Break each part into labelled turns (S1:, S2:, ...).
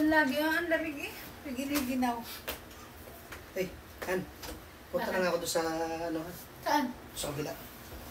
S1: naman lagi. Ang lamig eh. Pagiginaw.
S2: Hey, Han. Punta na nga ako doon sa, ano ha?
S1: Saan?
S2: Sa kabila.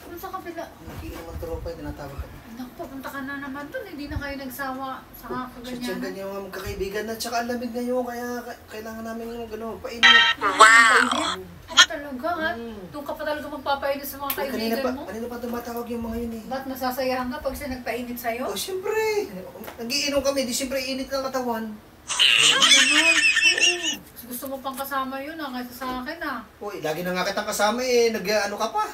S1: Ano sa kabila?
S2: Nakikinom ang tropa, tinatawag ka.
S1: Naku, pupunta ka na naman doon. Hindi na kayo nagsawa sa
S2: Sadya
S1: kaganyan.
S2: ganyan mga magkakaibigan na, tsaka ang lamig ngayon, kaya kailangan namin yung gano'n, painit.
S1: Wow! Ano talaga ha? Doon ka pa talaga magpapainit sa mga kaibigan mo?
S2: Kanina pa tumatawag yung mga yun eh.
S1: Ba't nasasayahan ka pag siya nagpainit sa'yo?
S2: Oh, siyempre. Nag-iinom kami, di siyempre init ng katawan.
S1: Ano naman? Oo. Gusto mo pang kasama yun ha, kaysa sa akin ha.
S2: Uy, lagi na nga kitang kasama eh, nag-ano ka pa.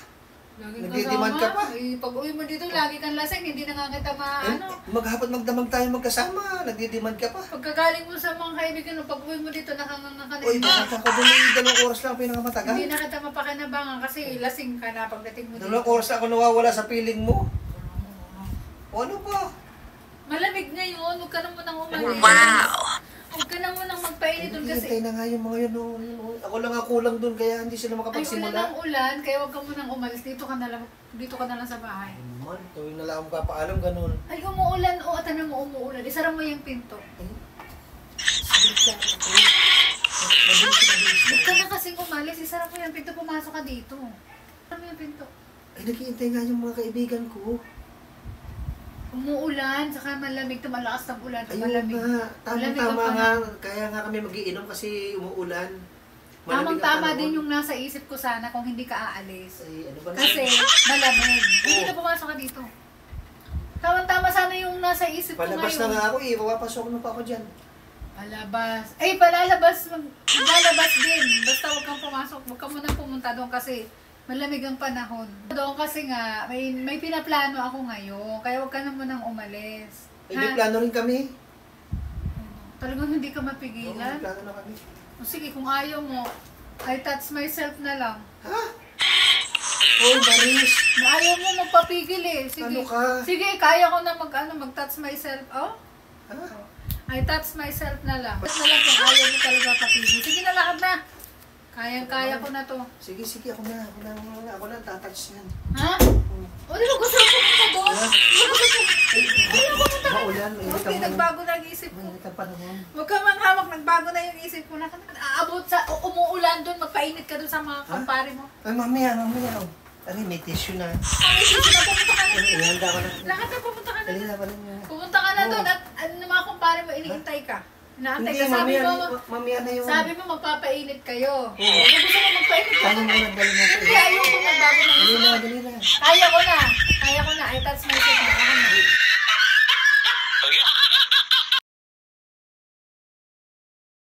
S1: Lagi
S2: Nagdi-demand ka pa.
S1: Eh, pag uwi mo dito, lagi kang lasing, hindi na nga kita maano.
S2: Maghapon magdamag tayo magkasama, nagdi-demand ka pa.
S1: Pagkagaling mo sa mga kaibigan mo, pag uwi mo dito, nakanganga ka na.
S2: Uy, bakit ako doon yung 2 oras lang pinakamatagal?
S1: Hindi na kita mapakinabangan kasi lasing ka na pagdating mo
S2: 2
S1: dito.
S2: oras ako nawawala sa piling mo. O ano ba?
S1: Malamig ngayon, huwag ka na munang umalis.
S2: Wow!
S1: Huwag ka na munang magpainit doon kasi.
S2: Hintay na nga yung mga yun. Ako lang nga kulang doon kaya hindi sila
S1: Ay, ulan
S2: makapagsimula.
S1: ng ulan, kaya huwag ka munang umalis. Dito ka na lang sa bahay.
S2: Man, tuwing na lang akong papaalam ganun.
S1: Ay, umuulan. O, atan na mo umuulan. Isara mo yung pinto. Huwag ka na kasing umalis. Isara mo yung pinto. Pumasok ka dito. Isara mo yung pinto.
S2: Ay, naghihintay nga yung mga kaibigan ko.
S1: Umuulan, saka malamig. Malakas ng ulan.
S2: Ayun
S1: Malamig.
S2: nga,
S1: Malamig
S2: tama-tama
S1: ang
S2: nga.
S1: panahon.
S2: Kaya nga kami magiinom kasi umuulan. Malamig ang
S1: Tamang-tama
S2: panahon.
S1: din yung nasa isip ko sana kung hindi ka aalis.
S2: Ay, ano ba na?
S1: Kasi malamig. Hindi ka pumasok ka dito. Tamang-tama sana yung nasa isip ko
S2: Palabas na
S1: ngayon.
S2: nga ako eh. Papapasok na pa ako dyan.
S1: Palabas. Ay, palalabas. Maglalabas din. Basta huwag kang pumasok. Huwag ka munang pumunta doon kasi malamig ang panahon. Doon kasi nga, may pinaplano ako ngayon. Kaya huwag ka na munang umalis.
S2: Ay, may plano rin kami.
S1: Talagang hindi ka
S2: Oo,
S1: mapigilan.
S2: may plano na kami.
S1: O sige, kung ayaw mo, I touch myself na lang.
S2: Ha? Oh, Maris.
S1: Kung ayaw mo, magpapigil eh. Sige,
S2: Ano ka?
S1: sige kaya ko na mag-touch myself. Oh?
S2: Ha?
S1: I touch myself na lang. Touch na lang kung ayaw mo talaga papigil. Sige na, lakad na. Kayang-kaya ko na to.
S2: Sige, ako na, tatouch yan.
S1: Ha? O, di ba gusto ko pumunta doon?
S2: Maulan, mainit
S1: Okay,
S2: ang
S1: nagbago na yung isip ko.
S2: mainit ang panahon.
S1: Huwag ka manghawak, nagbago na yung isip ko. Aabot sa, umuulan doon, magpainit ka doon sa mga kumpare mo.
S2: Ay, mamaya. Oh. Ay, may tissue na.
S1: Ay, sige na, pumunta ka na.
S2: Ay, ihanda ko na.
S1: Lakad na, pumunta ka na.
S2: Dali na, pala niya.
S1: Pumunta ka na doon at ano ng mga kumpare mo, iniintay ka. Inaantay
S2: Hindi,
S1: ka. Sabi
S2: mamaya na yun.
S1: mo magpapainit kayo. Kung gusto mo magpainit ka.
S2: Kaya mo na, dali na.
S1: Hindi, ayaw ko nagbago na.
S2: Dali na.
S1: Kaya ko na. I touch myself na.